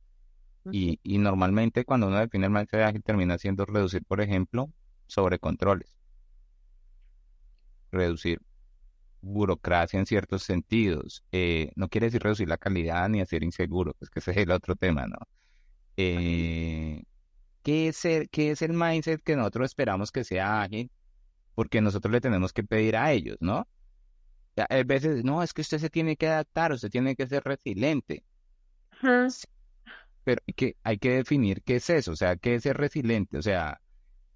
Y normalmente cuando uno define el mindset ágil termina siendo reducir, por ejemplo, sobrecontroles, reducir burocracia en ciertos sentidos. No quiere decir reducir la calidad ni hacer inseguro, pues que ese es el otro tema, ¿no? Eh, qué es el mindset que nosotros esperamos que sea ágil? Porque nosotros le tenemos que pedir a ellos, ¿no? Ya, a veces, no, es que usted se tiene que adaptar, usted tiene que ser resiliente. Ajá. Sí, pero hay que definir qué es eso, o sea, qué es ser resiliente, o sea,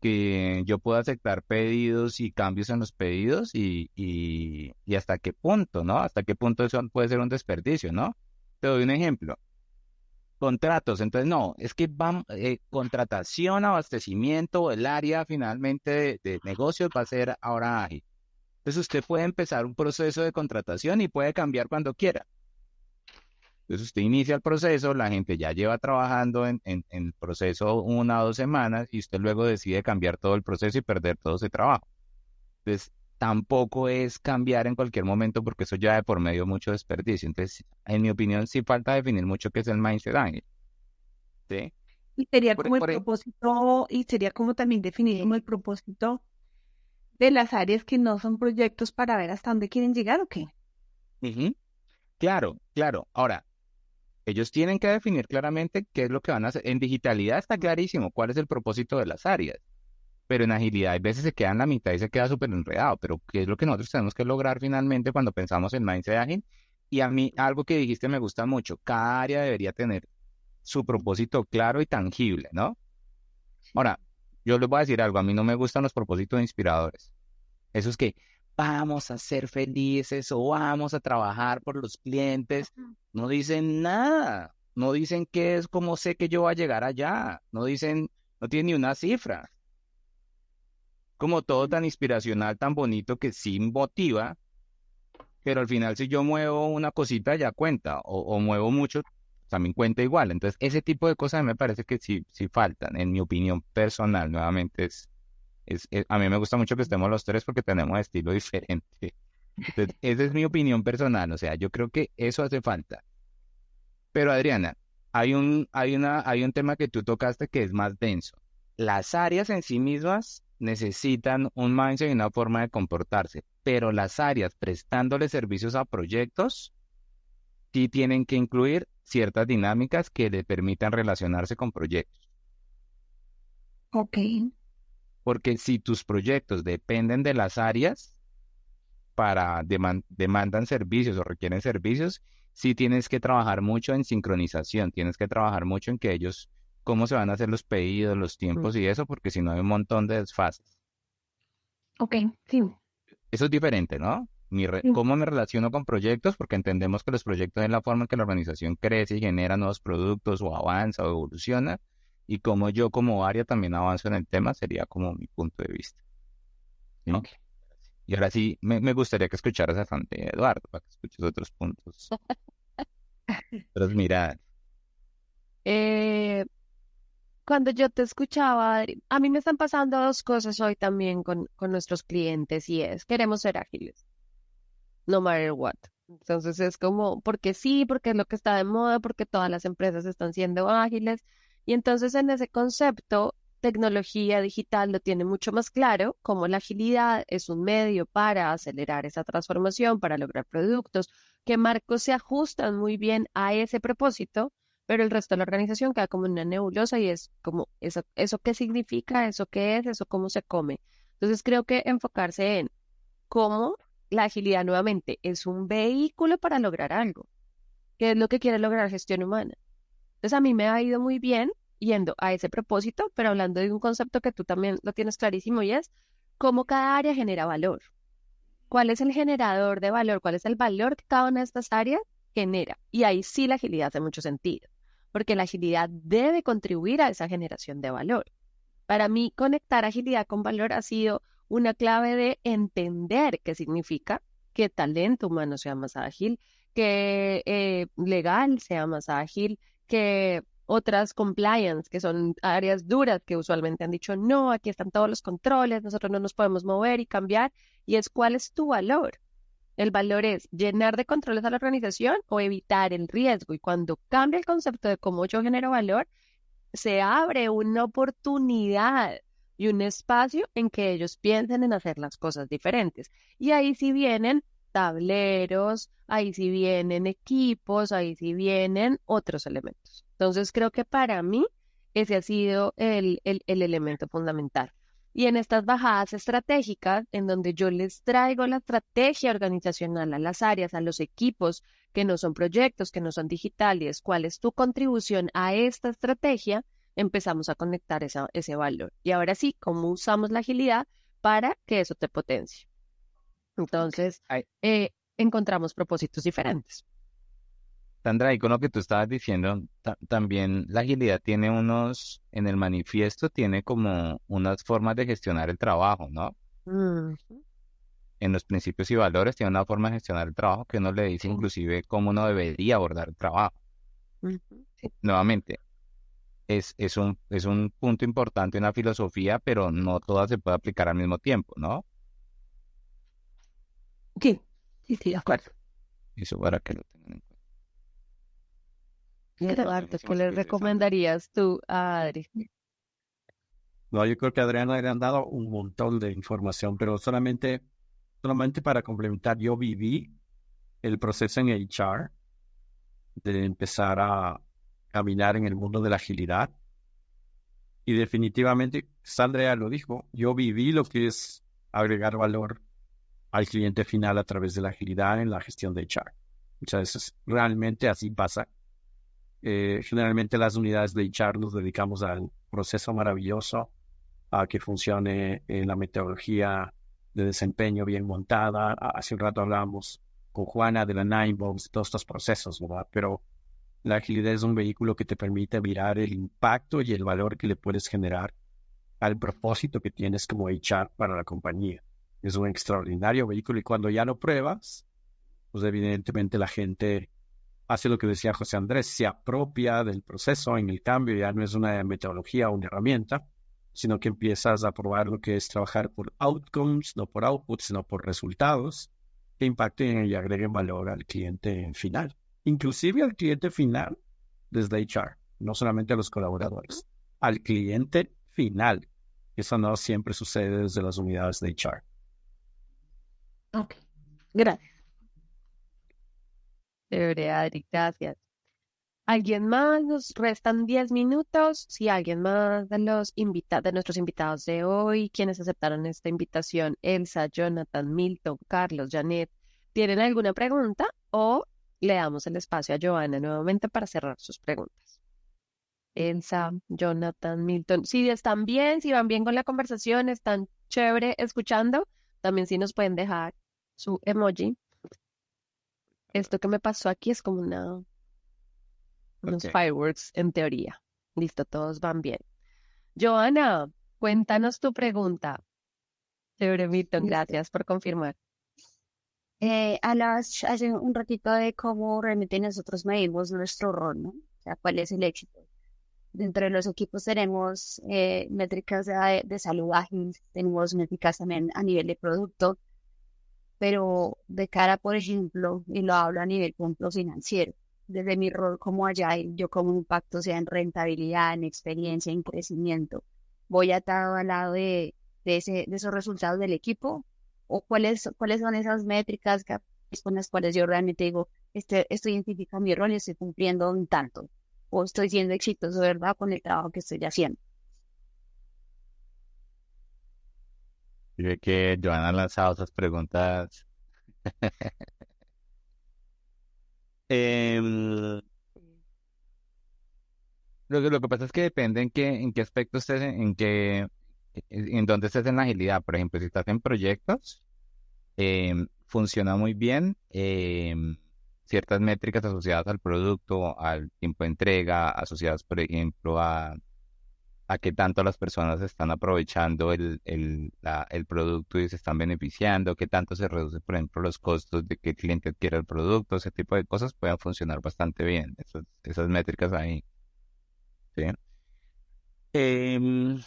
que yo pueda aceptar pedidos y cambios en los pedidos y hasta qué punto, ¿no? Hasta qué punto eso puede ser un desperdicio, ¿no? Te doy un ejemplo. contratos. Entonces, no, es que vamos, contratación, abastecimiento, el área finalmente de negocios va a ser ahora ágil. Entonces, usted puede empezar un proceso de contratación y puede cambiar cuando quiera. Entonces, usted inicia el proceso, la gente ya lleva trabajando en el proceso 1 o 2 semanas y usted luego decide cambiar todo el proceso y perder todo ese trabajo. Entonces, tampoco es cambiar en cualquier momento porque eso ya de por medio mucho desperdicio. Entonces, en mi opinión, sí falta definir mucho qué es el mindset ágil. ¿Sí? Y sería Por, como el por, propósito, y sería como también definir como el propósito de las áreas que no son proyectos para ver hasta dónde quieren llegar o qué. Ujú. Claro, claro. Ahora, ellos tienen que definir claramente qué es lo que van a hacer. En digitalidad está clarísimo cuál es el propósito de las áreas, pero en agilidad a veces se queda en la mitad y se queda súper enredado. Pero ¿qué es lo que nosotros tenemos que lograr finalmente cuando pensamos en mindset ágil? Y a mí algo que dijiste me gusta mucho. Cada área debería tener su propósito claro y tangible, ¿no? Ahora, yo les voy a decir algo. A mí no me gustan los propósitos inspiradores. Eso es que vamos a ser felices o vamos a trabajar por los clientes. No dicen nada. No dicen qué es, cómo sé que yo voy a llegar allá. No dicen, no tienen ni una cifra. Como todo tan inspiracional, tan bonito que sí motiva, pero al final si yo muevo una cosita ya cuenta o muevo mucho, también cuenta igual. Entonces, ese tipo de cosas me parece que sí faltan, en mi opinión personal. Nuevamente, a mí me gusta mucho que estemos los tres porque tenemos estilo diferente. Entonces, esa es mi opinión personal, o sea, yo creo que eso hace falta. Pero Adriana, hay un tema que tú tocaste que es más denso. Las áreas en sí mismas necesitan un mindset y una forma de comportarse, pero las áreas prestándole servicios a proyectos sí tienen que incluir ciertas dinámicas que le permitan relacionarse con proyectos. Ok. Porque si tus proyectos dependen de las áreas, demandan servicios o requieren servicios, sí tienes que trabajar mucho en sincronización, tienes que trabajar mucho en que ellos, cómo se van a hacer los pedidos, los tiempos y eso, porque si no hay un montón de desfases. Ok, sí. Eso es diferente, ¿no? Sí. ¿Cómo me relaciono con proyectos? Porque entendemos que los proyectos es la forma en que la organización crece y genera nuevos productos o avanza o evoluciona, y cómo yo como área también avanzo en el tema, sería como mi punto de vista. ¿Sí? Ok. Y ahora sí, me gustaría que escucharas a Santi Eduardo, para que escuches otros puntos. Otras miradas. Eh, Cuando yo te escuchaba, Adri, a mí me están pasando dos cosas hoy también con nuestros clientes y es, queremos ser ágiles, no matter what. Entonces es como, porque sí, porque es lo que está de moda, porque todas las empresas están siendo ágiles. Y entonces en ese concepto, tecnología digital lo tiene mucho más claro, como la agilidad es un medio para acelerar esa transformación, para lograr productos, que marcos se ajustan muy bien a ese propósito, pero el resto de la organización queda como una nebulosa y es como, ¿eso qué significa? ¿Eso qué es? ¿Eso cómo se come? Entonces creo que enfocarse en cómo la agilidad nuevamente es un vehículo para lograr algo, que es lo que quiere lograr gestión humana. Entonces a mí me ha ido muy bien yendo a ese propósito, pero hablando de un concepto que tú también lo tienes clarísimo y es cómo cada área genera valor. ¿Cuál es el generador de valor? ¿Cuál es el valor que cada una de estas áreas genera? Y ahí sí la agilidad hace mucho sentido, porque la agilidad debe contribuir a esa generación de valor. Para mí, conectar agilidad con valor ha sido una clave de entender qué significa que talento humano sea más ágil, que legal sea más ágil, que otras compliance, que son áreas duras que usualmente han dicho, no, aquí están todos los controles, nosotros no nos podemos mover y cambiar, y es cuál es tu valor. El valor es llenar de controles a la organización o evitar el riesgo. Y cuando cambia el concepto de cómo yo genero valor, se abre una oportunidad y un espacio en que ellos piensen en hacer las cosas diferentes. Y ahí sí vienen tableros, ahí sí vienen equipos, ahí sí vienen otros elementos. Entonces creo que para mí ese ha sido el elemento fundamental. Y en estas bajadas estratégicas, en donde yo les traigo la estrategia organizacional a las áreas, a los equipos, que no son proyectos, que no son digitales, cuál es tu contribución a esta estrategia, empezamos a conectar ese valor. Y ahora sí, cómo usamos la agilidad para que eso te potencie. Entonces, Ay, encontramos propósitos diferentes. Sandra, y con lo que tú estabas diciendo, también la agilidad tiene en el manifiesto tiene como unas formas de gestionar el trabajo, ¿no? Mm, En los principios y valores tiene una forma de gestionar el trabajo que uno le dice inclusive cómo uno debería abordar el trabajo. ujú. Nuevamente, es un punto importante, una filosofía, pero no toda se puede aplicar al mismo tiempo, ¿no? Sí, sí, de acuerdo. Eso para que lo tengan en cuenta. Eduardo, ¿qué Buenísimo le servicio, Sandra. recomendarías tú a Adri? No, yo creo que a Adriana le han dado un montón de información, pero solamente para complementar, yo viví el proceso en HR de empezar a caminar en el mundo de la agilidad. Y definitivamente, Sandra ya lo dijo, yo viví lo que es agregar valor al cliente final a través de la agilidad en la gestión de HR. Muchas veces realmente así pasa. Generalmente las unidades de HR nos dedicamos al proceso maravilloso, a que funcione la metodología de desempeño bien montada. Hace un rato hablábamos con Juana de la Ninebox, todos estos procesos, ¿verdad? Pero la agilidad es un vehículo que te permite mirar el impacto y el valor que le puedes generar al propósito que tienes como HR para la compañía. Es un extraordinario vehículo y cuando ya lo pruebas, pues evidentemente la gente hace lo que decía José Andrés, se apropia del proceso en el cambio, ya no es una metodología o una herramienta, sino que empiezas a probar lo que es trabajar por outcomes, no por outputs, sino por resultados que impacten y agreguen valor al cliente final, inclusive al cliente final desde HR, no solamente a los colaboradores, al cliente final. Eso no siempre sucede desde las unidades de HR. Ok, gracias. Chévere, Adri, gracias. ¿Alguien más? Nos restan 10 minutos. Si alguien más de nuestros invitados de hoy, quienes aceptaron esta invitación, Elsa, Jonathan, Milton, Carlos, Janet, ¿tienen alguna pregunta? O le damos el espacio a Joana nuevamente para cerrar sus preguntas. Elsa, Jonathan, Milton, si están bien, si van bien con la conversación, están chévere escuchando, también sí nos pueden dejar su emoji. Esto que me pasó aquí es como unos Ok. fireworks en teoría. Listo, todos van bien. Joana, cuéntanos tu pregunta. Chévere, Milton, Listo. gracias por confirmar. Hablabas hace un ratito de cómo realmente nosotros medimos nuestro rol, ¿no? O sea, cuál es el éxito. Dentro de los equipos tenemos métricas de salud ágil, tenemos métricas también a nivel de producto, pero de cara, por ejemplo, y lo hablo a nivel punto financiero, desde mi rol como Agile, yo como impacto sea en rentabilidad, en experiencia, en crecimiento, voy atado al lado de esos resultados del equipo, o cuáles son esas métricas con las cuales yo realmente digo, esto identifica mi rol y estoy cumpliendo un tanto, o estoy siendo exitoso, ¿verdad?, con el trabajo que estoy haciendo. Y ve que Joana ha lanzado esas preguntas. Em, lo que pasa es que depende en qué aspecto estés, en dónde estés en la agilidad. Por ejemplo, si estás en proyectos, funciona muy bien ciertas métricas asociadas al producto, al tiempo de entrega, asociadas, por ejemplo, a qué tanto las personas están aprovechando el producto y se están beneficiando, qué tanto se reduce, por ejemplo, los costos de que el cliente adquiera el producto, ese tipo de cosas pueden funcionar bastante bien, esas métricas ahí, ¿sí? Em,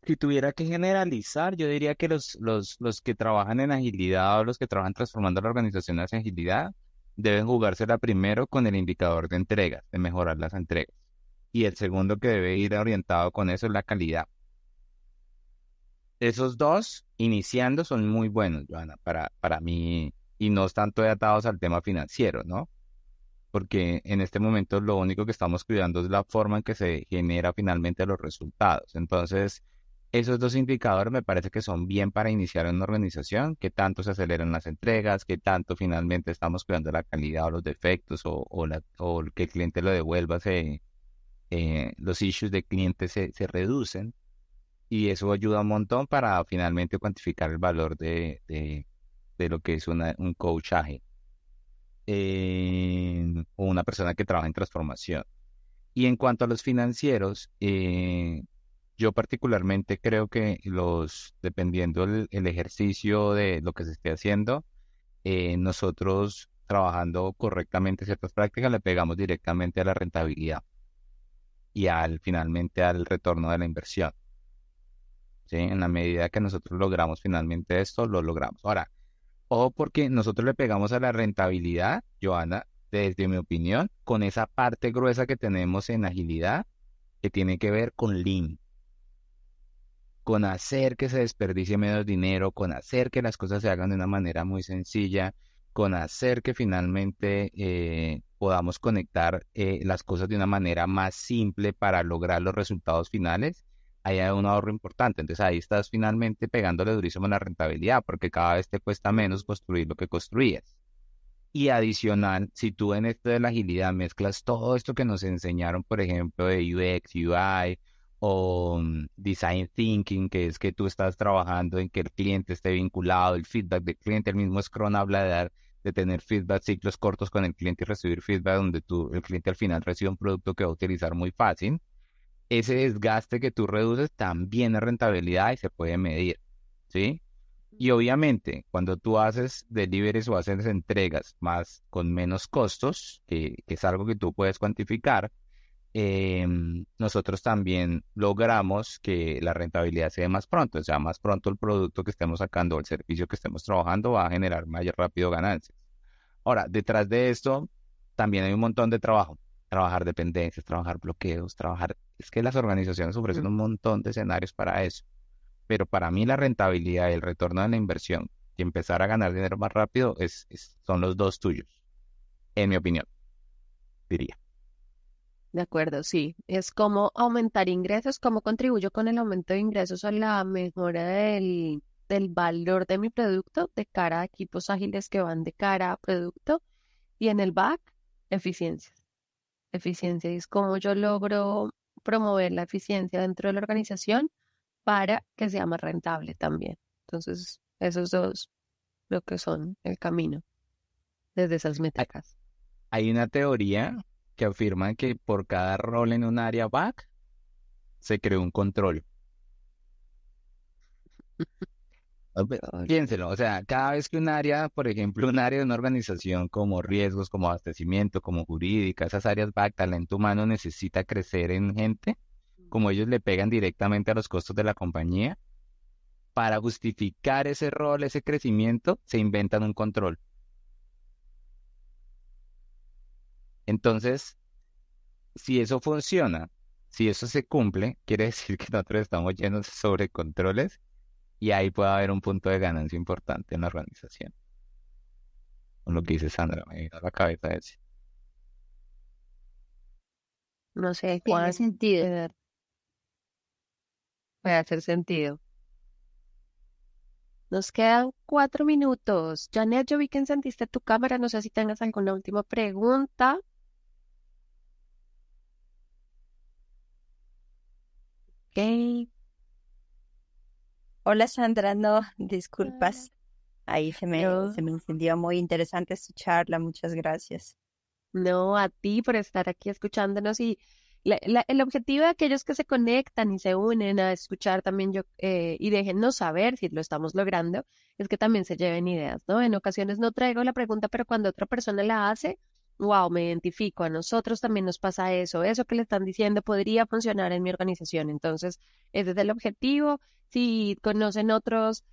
si tuviera que generalizar, yo diría que los que trabajan en agilidad o los que trabajan transformando la organización hacia agilidad deben jugársela primero con el indicador de entregas, de mejorar las entregas. Y el segundo que debe ir orientado con eso es la calidad. Esos dos, iniciando, son muy buenos, Joana, para mí, y no están todavía atados al tema financiero, ¿no? Porque en este momento lo único que estamos cuidando es la forma en que se genera finalmente los resultados. Entonces, esos dos indicadores me parece que son bien para iniciar en una organización, qué tanto se aceleran las entregas, qué tanto finalmente estamos cuidando la calidad o los defectos o que el cliente lo devuelva, los issues de cliente se reducen y eso ayuda un montón para finalmente cuantificar el valor de lo que es un coach ágil. o una persona que trabaja en transformación. Y en cuanto a los financieros, yo particularmente creo que dependiendo el ejercicio de lo que se esté haciendo, nosotros trabajando correctamente ciertas prácticas le pegamos directamente a la rentabilidad y finalmente al retorno de la inversión. ¿Sí? En la medida que nosotros logramos finalmente esto, lo logramos. Ahora, ojo porque nosotros le pegamos a la rentabilidad, Joana, desde mi opinión, con esa parte gruesa que tenemos en agilidad, que tiene que ver con Lean, con hacer que se desperdicie menos dinero, con hacer que las cosas se hagan de una manera muy sencilla, con hacer que finalmente podamos conectar las cosas de una manera más simple para lograr los resultados finales. Ahí hay un ahorro importante. Entonces ahí estás finalmente pegándole durísimo a la rentabilidad, porque cada vez te cuesta menos construir lo que construías. Y adicional, si tú en esto de la agilidad mezclas todo esto que nos enseñaron, por ejemplo, de UX, UI o Design Thinking, que es que tú estás trabajando en que el cliente esté vinculado, el feedback del cliente, el mismo Scrum habla de tener feedback, ciclos cortos con el cliente y recibir feedback donde el cliente al final recibe un producto que va a utilizar muy fácil. Ese desgaste que tú reduces también es rentabilidad y se puede medir, ¿sí? Y obviamente, cuando tú haces deliveries o haces entregas más con menos costos, que es algo que tú puedes cuantificar, nosotros también logramos que la rentabilidad sea más pronto. O sea, más pronto el producto que estemos sacando o el servicio que estemos trabajando va a generar más rápido ganancias. Ahora, detrás de esto también hay un montón de trabajo. Trabajar dependencias, trabajar bloqueos, trabajar... Es que las organizaciones ofrecen un montón de escenarios para eso. Pero para mí la rentabilidad y el retorno de la inversión y empezar a ganar dinero más rápido son los dos tuyos, en mi opinión, diría. De acuerdo, sí. Es como aumentar ingresos, cómo contribuyo con el aumento de ingresos a la mejora del valor de mi producto de cara a equipos ágiles que van de cara a producto. Y en el back, eficiencia. Eficiencia es cómo yo logro promover la eficiencia dentro de la organización para que sea más rentable también. Entonces, esos dos lo que son el camino desde esas Hay, métricas. hay una teoría que afirma que por cada rol en un área back se creó un control. Piénselo, o sea, cada vez que un área, por ejemplo, un área de una organización como riesgos, como abastecimiento, como jurídica, esas áreas back, talento humano necesita crecer en gente, como ellos le pegan directamente a los costos de la compañía, para justificar ese rol, ese crecimiento, se inventan un control. Entonces, si eso funciona, si eso se cumple, quiere decir que nosotros estamos llenos de sobrecontroles y ahí puede haber un punto de ganancia importante en la organización. Con lo que dice Sandra, me vino a la cabeza ese. No sé, Tiene Juan, sentido. puede hacer sentido. Nos quedan 4 minutos. Janet, yo vi que encendiste tu cámara. No sé si tengas alguna última pregunta. Ok. Hola Sandra, no, disculpas. Ahí No, se me encendió muy interesante su charla, muchas gracias. no, a ti por estar aquí escuchándonos y el objetivo de aquellos que se conectan y se unen a escuchar también y déjennos saber si lo estamos logrando, es que también se lleven ideas, ¿no? En ocasiones no traigo la pregunta, pero cuando otra persona la hace, wow, me identifico, a nosotros también nos pasa eso que le están diciendo podría funcionar en mi organización. Entonces, ese es el objetivo. Si conocen otras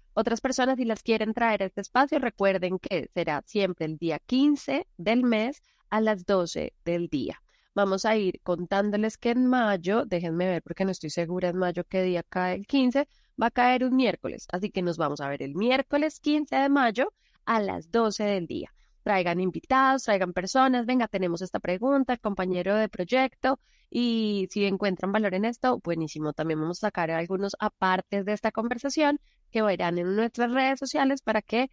personas y las quieren traer a este espacio, recuerden que será siempre el día 15 del mes a las 12 del día. Vamos a ir contándoles que en mayo, déjenme ver porque no estoy segura en mayo qué día cae el 15, va a caer un miércoles, así que nos vamos a ver el miércoles 15 de mayo a las 12 del día. Traigan invitados, traigan personas, venga, tenemos esta pregunta, compañero de proyecto, y si encuentran valor en esto, buenísimo. También vamos a sacar algunos apartes de esta conversación que verán en nuestras redes sociales para que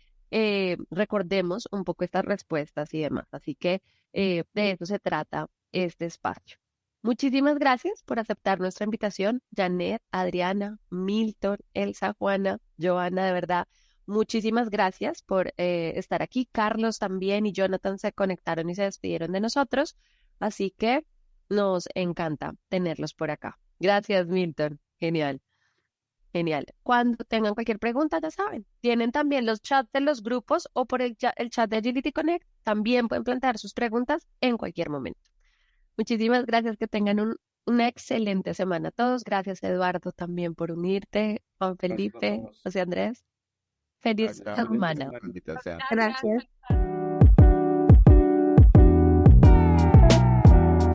recordemos un poco estas respuestas y demás. Así que de eso se trata este espacio. Muchísimas gracias por aceptar nuestra invitación, Janet, Adriana, Milton, Elsa, Juana, Joana, de verdad. muchísimas gracias por estar aquí. Carlos también y Jonathan se conectaron y se despidieron de nosotros, así que nos encanta tenerlos por acá. Gracias, Milton. Genial. Genial. Cuando tengan cualquier pregunta, ya saben, tienen también los chats de los grupos o por el chat de Agility Connect. También pueden plantear sus preguntas en cualquier momento. Muchísimas gracias. Que tengan una excelente semana a todos. Gracias, Eduardo, también por unirte. Juan Felipe, José Andrés. Feliz Gracias. semana. Maldita sea. Gracias.